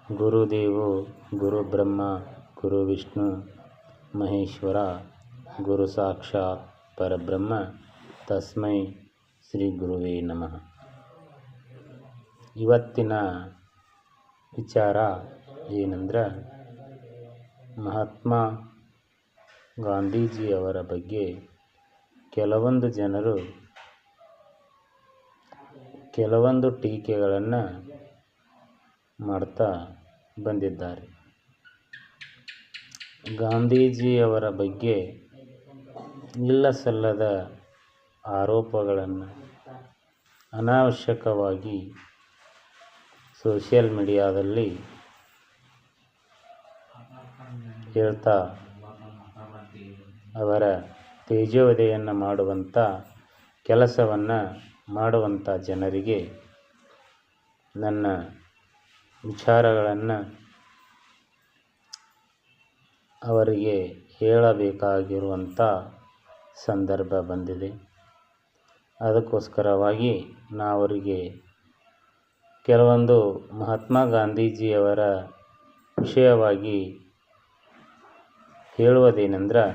ಗುರುದೇವೋ ಗುರು ಬ್ರಹ್ಮ ಗುರು ವಿಷ್ಣು ಮಹೇಶ್ವರ ಗುರು ಸಾಕ್ಷಾತ್ ಪರಬ್ರಹ್ಮ ತಸ್ಮೈ ಶ್ರೀ ಗುರುವೇ ನಮಃ. ಇವತ್ತಿನ ವಿಚಾರ ಏನಂದ್ರೆ ಮಹಾತ್ಮ ಗಾಂಧೀಜಿಯವರ ಬಗ್ಗೆ ಕೆಲವೊಂದು ಜನರು ಕೆಲವೊಂದು ಟೀಕೆಗಳನ್ನು ಮಾಡ್ತಾ ಬಂದಿದ್ದಾರೆ. ಗಾಂಧೀಜಿಯವರ ಬಗ್ಗೆ ಇಲ್ಲಸಲ್ಲದ ಆರೋಪಗಳನ್ನು ಅನಾವಶ್ಯಕವಾಗಿ ಸೋಷಿಯಲ್ ಮೀಡಿಯಾದಲ್ಲಿ ಹೇಳ್ತಾ ಅವರ ತೇಜೋವಧೆಯನ್ನು ಮಾಡುವಂಥ ಕೆಲಸವನ್ನು ಮಾಡುವಂಥ ಜನರಿಗೆ ನನ್ನ ವಿಚಾರಗಳನ್ನು ಅವರಿಗೆ ಹೇಳಬೇಕಾಗಿರುವಂಥ ಸಂದರ್ಭ ಬಂದಿದೆ. ಅದಕ್ಕೋಸ್ಕರವಾಗಿ ಅವರಿಗೆ ಕೆಲವೊಂದು ಮಹಾತ್ಮ ಗಾಂಧೀಜಿಯವರ ವಿಷಯವಾಗಿ ಹೇಳುವುದೇನೆಂದ್ರೆ,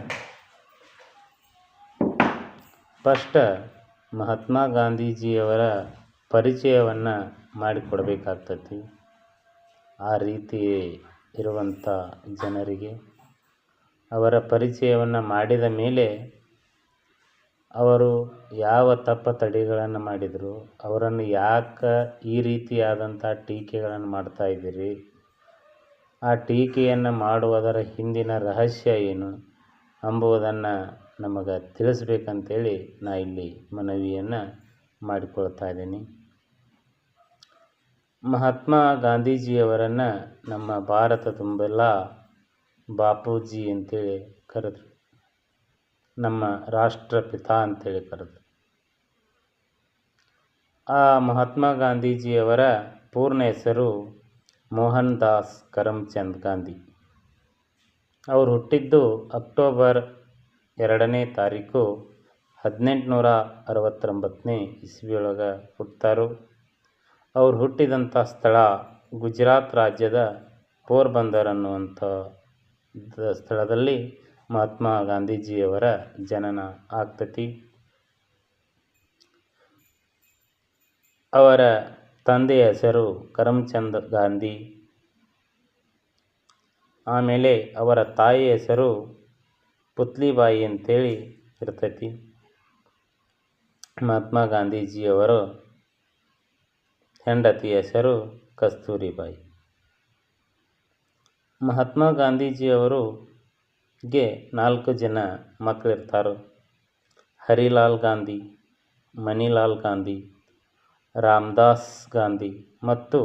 ಫಸ್ಟ್ ಮಹಾತ್ಮ ಗಾಂಧೀಜಿಯವರ ಪರಿಚಯವನ್ನು ಮಾಡಿಕೊಡಬೇಕಾಗ್ತತಿ. ಆ ರೀತಿ ಇರುವಂಥ ಜನರಿಗೆ ಅವರ ಪರಿಚಯವನ್ನು ಮಾಡಿದ ಮೇಲೆ ಅವರು ಯಾವ ತಪ್ಪುತಡೆಗಳನ್ನು ಮಾಡಿದರು, ಅವರನ್ನು ಯಾಕೆ ಈ ರೀತಿಯಾದಂಥ ಟೀಕೆಗಳನ್ನು ಮಾಡ್ತಾ ಇದ್ದೀರಿ, ಆ ಟೀಕೆಯನ್ನು ಮಾಡುವುದರ ಹಿಂದಿನ ರಹಸ್ಯ ಏನು ಎಂಬುದನ್ನು ನಮಗೆ ತಿಳಿಸ್ಬೇಕಂತೇಳಿ ನಾ ಇಲ್ಲಿ ಮನವಿಯನ್ನು ಮಾಡಿಕೊಳ್ತಾ ಇದ್ದೀನಿ. ಮಹಾತ್ಮ ಗಾಂಧೀಜಿಯವರನ್ನು ನಮ್ಮ ಭಾರತ ತುಂಬೆಲ್ಲ ಬಾಪೂಜಿ ಅಂತೇಳಿ ಕರೆದ್ರು, ನಮ್ಮ ರಾಷ್ಟ್ರಪಿತ ಅಂತೇಳಿ ಕರೆದ್ರು. ಆ ಮಹಾತ್ಮ ಗಾಂಧೀಜಿಯವರ ಪೂರ್ಣ ಹೆಸರು ಮೋಹನ್ ದಾಸ್ ಕರಮ್ಚಂದ್ ಗಾಂಧಿ. ಅವರು ಹುಟ್ಟಿದ್ದು ಅಕ್ಟೋಬರ್ 2ನೇ ತಾರೀಕು 1869ನೇ ಇಸ್ವಿಯೊಳಗೆ ಹುಟ್ಟಾರು. ಅವರು ಹುಟ್ಟಿದಂಥ ಸ್ಥಳ ಗುಜರಾತ್ ರಾಜ್ಯದ ಪೋರ್ಬಂದರ್ ಅನ್ನುವಂಥ ಸ್ಥಳದಲ್ಲಿ ಮಹಾತ್ಮ ಗಾಂಧೀಜಿಯವರ ಜನನ ಆಗ್ತತಿ. ಅವರ ತಂದೆಯ ಹೆಸರು ಕರಮ್ಚಂದ್ ಗಾಂಧಿ. ಆಮೇಲೆ ಅವರ ತಾಯಿಯ ಹೆಸರು ಪುತ್ಲಿಬಾಯಿ ಅಂತೇಳಿ ಇರ್ತೈತಿ. ಮಹಾತ್ಮ ಗಾಂಧೀಜಿಯವರು ಹೆಂಡತಿಯ ಹೆಸರು ಕಸ್ತೂರಿಬಾಯಿ. ಮಹಾತ್ಮ ಗಾಂಧೀಜಿಯವರಿಗೆ 4 ಜನ ಮಕ್ಕಳಿರ್ತಾರೆ. ಹರಿಲಾಲ್ ಗಾಂಧಿ, ಮಣಿಲಾಲ್ ಗಾಂಧಿ, ರಾಮದಾಸ್ ಗಾಂಧಿ ಮತ್ತು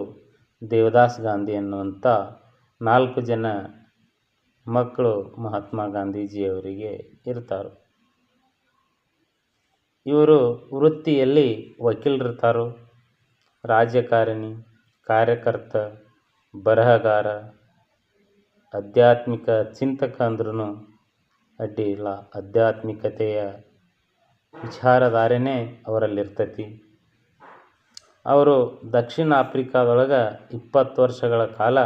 ದೇವದಾಸ್ ಗಾಂಧಿ ಅನ್ನುವಂಥ 4 ಜನ ಮಕ್ಕಳು ಮಹಾತ್ಮ ಗಾಂಧೀಜಿಯವರಿಗೆ ಇರ್ತಾರೆ. ಇವರು ವೃತ್ತಿಯಲ್ಲಿ ವಕೀಲರಿರ್ತಾರೆ, ರಾಜಕಾರಣಿ, ಕಾರ್ಯಕರ್ತ, ಬರಹಗಾರ, ಆಧ್ಯಾತ್ಮಿಕ ಚಿಂತಕ ಅಂದ್ರೂ ಅಡ್ಡಿ ಇಲ್ಲ. ಆಧ್ಯಾತ್ಮಿಕತೆಯ ವಿಚಾರಧಾರೆನೇ ಅವರಲ್ಲಿರ್ತೈತಿ. ಅವರು ದಕ್ಷಿಣ ಆಫ್ರಿಕಾದೊಳಗೆ 20 ವರ್ಷಗಳ ಕಾಲ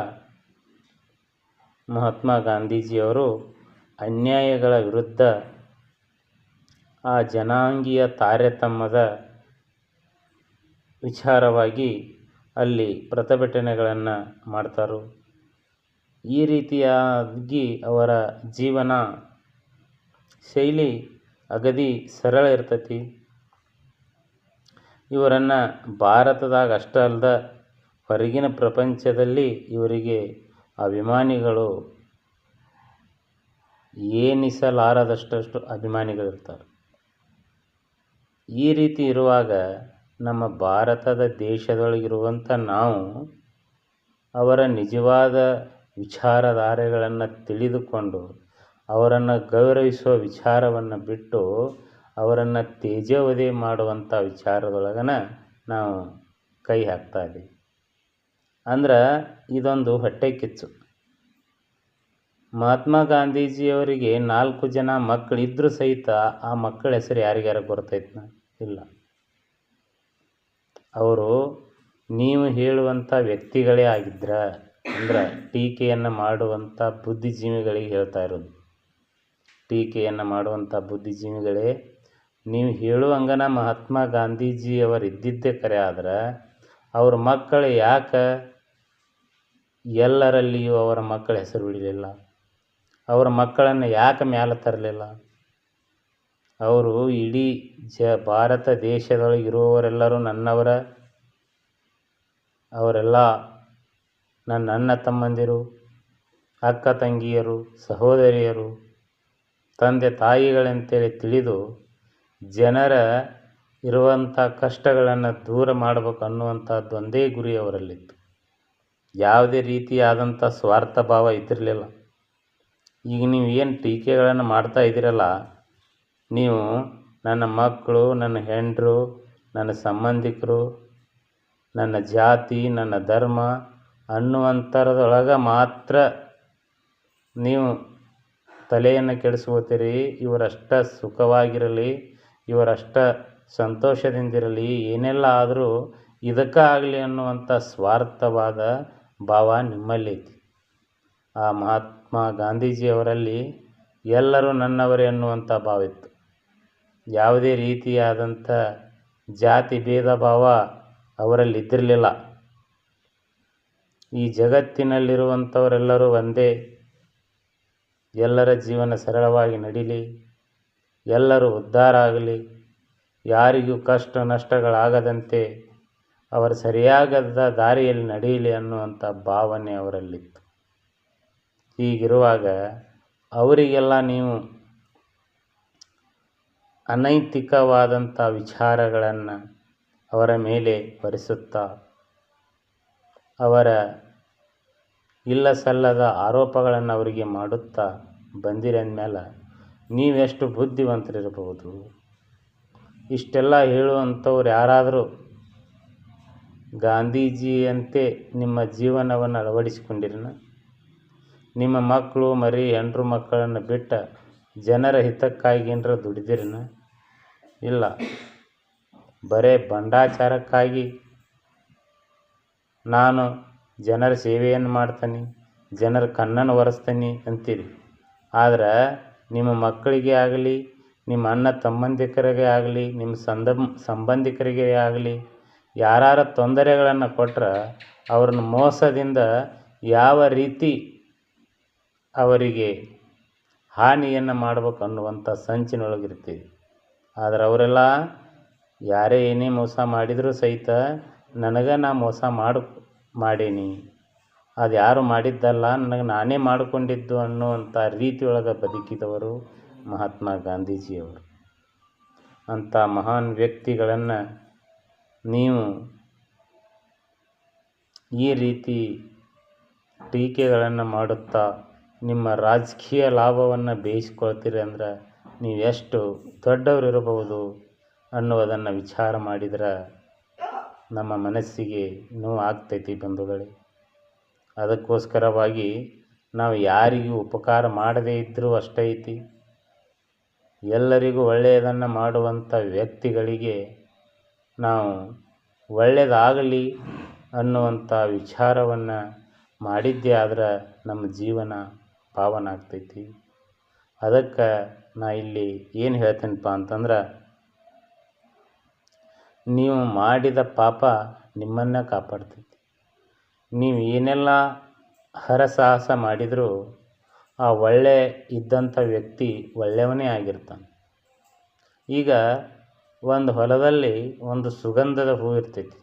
ಮಹಾತ್ಮ ಗಾಂಧೀಜಿಯವರು ಅನ್ಯಾಯಗಳ ವಿರುದ್ಧ, ಆ ಜನಾಂಗೀಯ ತಾರತಮ್ಯದ ವಿಚಾರವಾಗಿ ಅಲ್ಲಿ ಪ್ರತಿಭಟನೆಗಳನ್ನು ಮಾಡ್ತಾರೆ. ಈ ರೀತಿಯಾಗಿ ಅವರ ಜೀವನ ಶೈಲಿ ಅಗದಿ ಸರಳ ಇರ್ತೈತಿ. ಇವರನ್ನು ಭಾರತದಾಗ ಅಷ್ಟೇ ಅಲ್ಲದ ಹೊರಗಿನ ಪ್ರಪಂಚದಲ್ಲಿ ಇವರಿಗೆ ಅಭಿಮಾನಿಗಳು ಎಣಿಸಲಾರದಷ್ಟು ಅಭಿಮಾನಿಗಳಿರ್ತಾರೆ. ಈ ರೀತಿ ಇರುವಾಗ ನಮ್ಮ ಭಾರತದ ದೇಶದೊಳಗಿರುವಂಥ ನಾವು ಅವರ ನಿಜವಾದ ವಿಚಾರಧಾರೆಗಳನ್ನು ತಿಳಿದುಕೊಂಡು ಅವರನ್ನು ಗೌರವಿಸುವ ವಿಚಾರವನ್ನು ಬಿಟ್ಟು ಅವರನ್ನು ತೇಜೋವಧೆ ಮಾಡುವಂಥ ವಿಚಾರದೊಳಗನ ನಾವು ಕೈ ಹಾಕ್ತಾ ಇದ್ದೀವಿ. ಅಂದ್ರೆ ಇದೊಂದು ಹೊಟ್ಟೆ ಕಿಚ್ಚು. ಮಹಾತ್ಮ ಗಾಂಧೀಜಿಯವರಿಗೆ 4 ಜನ ಮಕ್ಕಳಿದ್ರೂ ಸಹಿತ ಆ ಮಕ್ಕಳ ಹೆಸರು ಯಾರಿಗ್ಯಾರ ಗೊತ್ತೈತನ? ಇಲ್ಲ. ಅವರು ನೀವು ಹೇಳುವಂಥ ವ್ಯಕ್ತಿಗಳೇ ಆಗಿದ್ರೆ ಅಂದ್ರೆ ಟೀಕೆಯನ್ನು ಮಾಡುವಂಥ ಬುದ್ಧಿಜೀವಿಗಳಿಗೆ ಹೇಳ್ತಾ ಇರೋದು. ಟೀಕೆಯನ್ನು ಮಾಡುವಂಥ ಬುದ್ಧಿಜೀವಿಗಳೇ, ನೀವು ಹೇಳುವಂಗನ ಮಹಾತ್ಮ ಗಾಂಧೀಜಿಯವರು ಇದ್ದಿದ್ದೇ ಕರೆ ಆದ್ರೆ ಅವ್ರ ಮಕ್ಕಳು ಯಾಕೆ ಎಲ್ಲರಲ್ಲಿಯೂ ಅವರ ಮಕ್ಕಳ ಹೆಸರು ಬಿಡಲಿಲ್ಲ? ಅವರ ಮಕ್ಕಳನ್ನು ಯಾಕೆ ಮ್ಯಾಲೆ ತರಲಿಲ್ಲ? ಅವರು ಇಡೀ ಭಾರತ ದೇಶದೊಳಗಿರುವವರೆಲ್ಲರೂ ನನ್ನವರ, ಅವರೆಲ್ಲ ನನ್ನ ಅಣ್ಣ ತಮ್ಮಂದಿರು, ಅಕ್ಕ ತಂಗಿಯರು, ಸಹೋದರಿಯರು, ತಂದೆ ತಾಯಿಗಳಂತೇಳಿ ತಿಳಿದು ಜನರ ಇರುವಂಥ ಕಷ್ಟಗಳನ್ನು ದೂರ ಮಾಡಬೇಕು ಅನ್ನುವಂಥದ್ದು ಒಂದೇ ಗುರಿ ಅವರಲ್ಲಿತ್ತು. ಯಾವುದೇ ರೀತಿಯಾದಂಥ ಸ್ವಾರ್ಥ ಭಾವ ಇದ್ದಿರಲಿಲ್ಲ. ಈಗ ನೀವು ಏನು ಟೀಕೆಗಳನ್ನು ಮಾಡ್ತಾ ಇದ್ದೀರಲ್ಲ, ನೀವು ನನ್ನ ಮಕ್ಕಳು, ನನ್ನ ಹೆಂಡರು, ನನ್ನ ಸಂಬಂಧಿಕರು, ನನ್ನ ಜಾತಿ, ನನ್ನ ಧರ್ಮ ಅನ್ನುವಂಥರದೊಳಗೆ ಮಾತ್ರ ನೀವು ತಲೆಯನ್ನು ಕೆಡಿಸ್ಕೋತೀರಿ. ಇವರಷ್ಟ ಸುಖವಾಗಿರಲಿ, ಇವರಷ್ಟ ಸಂತೋಷದಿಂದಿರಲಿ, ಏನೆಲ್ಲ ಆದರೂ ಇದಕ್ಕಾಗಲಿ ಅನ್ನುವಂಥ ಸ್ವಾರ್ಥವಾದ ಭಾವ ನಿಮ್ಮಲ್ಲೈತಿ. ಆ ಮಹಾತ್ಮ ಗಾಂಧೀಜಿಯವರಲ್ಲಿ ಎಲ್ಲರೂ ನನ್ನವರೇ ಅನ್ನುವಂಥ ಭಾವ ಇತ್ತು. ಯಾವುದೇ ರೀತಿಯಾದಂಥ ಜಾತಿ ಭೇದ ಭಾವ ಅವರಲ್ಲಿ ಇದ್ದಿರಲಿಲ್ಲ. ಈ ಜಗತ್ತಿನಲ್ಲಿರುವಂಥವರೆಲ್ಲರೂ ಒಂದೇ, ಎಲ್ಲರ ಜೀವನ ಸರಳವಾಗಿ ನಡೀಲಿ, ಎಲ್ಲರೂ ಉದ್ಧಾರ ಆಗಲಿ, ಯಾರಿಗೂ ಕಷ್ಟ ನಷ್ಟಗಳಾಗದಂತೆ ಅವರು ಸರಿಯಾದ ದಾರಿಯಲ್ಲಿ ನಡೆಯಲಿ ಅನ್ನುವಂಥ ಭಾವನೆ ಅವರಲ್ಲಿತ್ತು. ಹೀಗಿರುವಾಗ ಅವರಿಗೆಲ್ಲ ನೀವು ಅನೈತಿಕವಾದಂಥ ವಿಚಾರಗಳನ್ನು ಅವರ ಮೇಲೆ ಹೊರಿಸುತ್ತಾ ಅವರ ಇಲ್ಲ ಸಲ್ಲದ ಆರೋಪಗಳನ್ನು ಅವರಿಗೆ ಮಾಡುತ್ತಾ ಬಂದಿರಂದ್ಮೇಲೆ ನೀವೆಷ್ಟು ಬುದ್ಧಿವಂತರಿರಬಹುದು? ಇಷ್ಟೆಲ್ಲ ಹೇಳುವಂಥವ್ರು ಯಾರಾದರೂ ಗಾಂಧೀಜಿಯಂತೆ ನಿಮ್ಮ ಜೀವನವನ್ನು ಅಳವಡಿಸಿಕೊಂಡಿರನ? ನಿಮ್ಮ ಮಕ್ಕಳು ಮರಿ ಹೆಂಡ್ರು ಮಕ್ಕಳನ್ನು ಬಿಟ್ಟ ಜನರ ಹಿತಕ್ಕಾಗಿ ಏನರ ದುಡಿದಿರನ? ಇಲ್ಲ, ಬರೇ ಭ್ರಷ್ಟಾಚಾರಕ್ಕಾಗಿ ನಾನು ಜನರ ಸೇವೆಯನ್ನು ಮಾಡ್ತೀನಿ, ಜನರ ಕಣ್ಣನ್ನು ಒರೆಸ್ತೀನಿ ಅಂತೀರಿ. ಆದ್ರೆ ನಿಮ್ಮ ಮಕ್ಕಳಿಗೆ ಆಗಲಿ, ನಿಮ್ಮ ಅಣ್ಣ ತಮ್ಮಂದಿಕರಿಗೆ ಆಗಲಿ, ನಿಮ್ಮ ಸಂಬಂಧಿಕರಿಗೆ ಆಗಲಿ ಯಾರು ತೊಂದರೆಗಳನ್ನು ಕೊಟ್ಟರೆ ಅವ್ರನ್ನ ಮೋಸದಿಂದ ಯಾವ ರೀತಿ ಅವರಿಗೆ ಹಾನಿಯನ್ನು ಮಾಡ್ಬೇಕು ಅನ್ನುವಂಥ ಸಂಚಿನೊಳಗಿರ್ತೀವಿ. ಆದರೆ ಅವರೆಲ್ಲ ಯಾರೇ ಏನೇ ಮೋಸ ಮಾಡಿದರೂ ಸಹಿತ ನನಗೆ ನಾ ಮೋಸ ಮಾಡೀನಿ, ಅದು ಯಾರು ಮಾಡಿದ್ದಲ್ಲ, ನನಗೆ ನಾನೇ ಮಾಡಿಕೊಂಡಿದ್ದು ಅನ್ನುವಂಥ ರೀತಿಯೊಳಗೆ ಬದುಕಿದವರು ಮಹಾತ್ಮ ಗಾಂಧೀಜಿಯವರು. ಅಂಥ ಮಹಾನ್ ವ್ಯಕ್ತಿಗಳನ್ನು ನೀವು ಈ ರೀತಿ ಟೀಕೆಗಳನ್ನು ಮಾಡುತ್ತಾ ನಿಮ್ಮ ರಾಜಕೀಯ ಲಾಭವನ್ನು ಬೇಯಿಸ್ಕೊಳ್ತೀರಿ ಅಂದ್ರೆ ನೀವು ಎಷ್ಟು ದೊಡ್ಡವರಿರಬಹುದು ಅನ್ನುವುದನ್ನು ವಿಚಾರ ಮಾಡಿದ್ರೆ ನಮ್ಮ ಮನಸ್ಸಿಗೆ ನೋವು ಆಗ್ತೈತಿ ಬಂಧುಗಳೇ. ಅದಕ್ಕೋಸ್ಕರವಾಗಿ ನಾವು ಯಾರಿಗೂ ಉಪಕಾರ ಮಾಡದೇ ಇದ್ದರೂ ಅಷ್ಟೇ ಐತಿ, ಎಲ್ಲರಿಗೂ ಒಳ್ಳೆಯದನ್ನು ಮಾಡುವಂಥ ವ್ಯಕ್ತಿಗಳಿಗೆ ನಾವು ಒಳ್ಳೆಯದಾಗಲಿ ಅನ್ನುವಂಥ ವಿಚಾರವನ್ನು ಮಾಡಿದ್ದೇ ಆದ್ರೆ ನಮ್ಮ ಜೀವನ ಪಾವನ ಆಗ್ತೈತಿ. ಅದಕ್ಕೆ ನಾ ಇಲ್ಲಿ ಏನು ಹೇಳ್ತೀನಪ್ಪ ಅಂತಂದ್ರೆ, ನೀವು ಮಾಡಿದ ಪಾಪ ನಿಮ್ಮನ್ನು ಕಾಪಾಡ್ತೈತಿ. ನೀವು ಏನೆಲ್ಲ ಹರಸಾಹಸ ಮಾಡಿದರೂ ಆ ಒಳ್ಳೆ ಇದ್ದಂಥ ವ್ಯಕ್ತಿ ಒಳ್ಳೆಯವನೇ ಆಗಿರ್ತಾನೆ. ಈಗ ಒಂದು ಹೊಲದಲ್ಲಿ ಒಂದು ಸುಗಂಧದ ಹೂವು ಇರ್ತೈತಿ.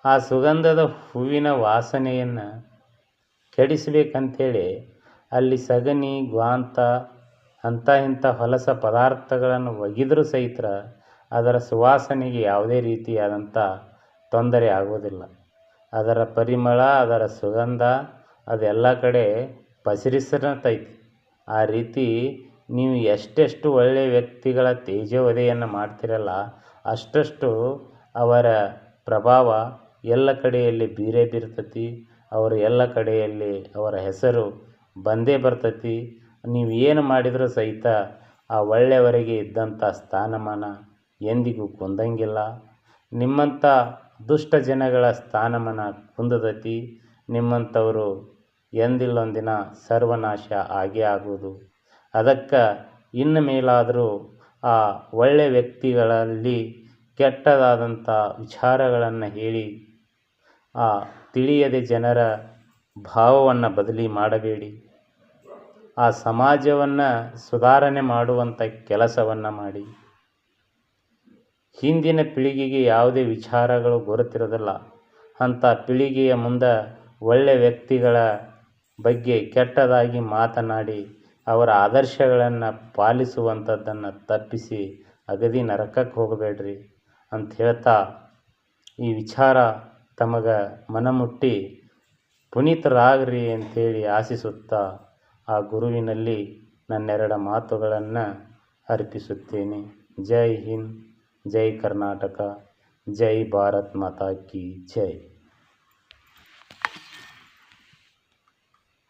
ಆ ಸುಗಂಧದ ಹೂವಿನ ವಾಸನೆಯನ್ನು ಕೆಡಿಸಬೇಕಂತೇಳಿ ಅಲ್ಲಿ ಸಗಣಿ, ಗ್ವಾಂತ ಇಂಥ ಹೊಲಸ ಪದಾರ್ಥಗಳನ್ನು ಒಗೆದರೂ ಸಹಿತ ಅದರ ಸುವಾಸನೆಗೆ ಯಾವುದೇ ರೀತಿಯಾದಂಥ ತೊಂದರೆ ಆಗೋದಿಲ್ಲ. ಅದರ ಪರಿಮಳ, ಅದರ ಸುಗಂಧ ಅದೆಲ್ಲ ಕಡೆ ಪಸರಿಸತೈತಿ. ಆ ರೀತಿ ನೀವು ಎಷ್ಟೆಷ್ಟು ಒಳ್ಳೆಯ ವ್ಯಕ್ತಿಗಳ ತೇಜೋವಧೆಯನ್ನು ಮಾಡ್ತಿರಲ್ಲ, ಅಷ್ಟಷ್ಟು ಅವರ ಪ್ರಭಾವ ಎಲ್ಲ ಕಡೆಯಲ್ಲಿ ಬೀರ್ತೈತಿ. ಅವರು ಎಲ್ಲ ಕಡೆಯಲ್ಲಿ ಅವರ ಹೆಸರು ಬಂದೇ ಬರ್ತೈತಿ. ನೀವು ಏನು ಮಾಡಿದರೂ ಸಹಿತ ಆ ಒಳ್ಳೆಯವರಿಗೆ ಇದ್ದಂಥ ಸ್ಥಾನಮಾನ ಎಂದಿಗೂ ಕುಂದಂಗಿಲ್ಲ. ನಿಮ್ಮಂಥ ದುಷ್ಟ ಜನಗಳ ಸ್ಥಾನಮಾನ ಕುಂದತೈತಿ. ನಿಮ್ಮಂಥವರು ಎಂದಿಲ್ಲೊಂದಿನ ಸರ್ವನಾಶ ಆಗೇ ಆಗುವುದು. ಅದಕ್ಕೆ ಇನ್ನು ಮೇಲಾದರೂ ಆ ಒಳ್ಳೆಯ ವ್ಯಕ್ತಿಗಳಲ್ಲಿ ಕೆಟ್ಟದಾದಂಥ ವಿಚಾರಗಳನ್ನು ಹೇಳಿ ಆ ತಿಳಿಯದೆ ಜನರ ಭಾವವನ್ನು ಬದಲಿ ಮಾಡಬೇಡಿ. ಆ ಸಮಾಜವನ್ನು ಸುಧಾರಣೆ ಮಾಡುವಂಥ ಕೆಲಸವನ್ನು ಮಾಡಿ. ಹಿಂದಿನ ಪೀಳಿಗೆಗೆ ಯಾವುದೇ ವಿಚಾರಗಳು ಗೊತ್ತಿರೋದಿಲ್ಲ. ಅಂಥ ಪೀಳಿಗೆಯ ಮುಂದೆ ಒಳ್ಳೆಯ ವ್ಯಕ್ತಿಗಳ ಬಗ್ಗೆ ಕೆಟ್ಟದಾಗಿ ಮಾತನಾಡಿ ಅವರ ಆದರ್ಶಗಳನ್ನು ಪಾಲಿಸುವಂಥದ್ದನ್ನು ತಪ್ಪಿಸಿ ಅಗದಿ ನರಕಕ್ಕೆ ಹೋಗಬೇಡ್ರಿ ಅಂತ ಹೇಳ್ತಾ ಈ ವಿಚಾರ ತಮಗೆ ಮನಮುಟ್ಟಿ ಪುನೀತರಾಗ್ರಿ ಅಂಥೇಳಿ ಆಶಿಸುತ್ತಾ ಆ ಗುರುವಿನಲ್ಲಿ ನನ್ನೆರಡು ಮಾತುಗಳನ್ನು ಅರ್ಪಿಸುತ್ತೇನೆ. ಜೈ ಹಿಂದ್, ಜೈ ಕರ್ನಾಟಕ, ಜೈ ಭಾರತ್ ಮಾತಾ ಕಿ ಜೈ.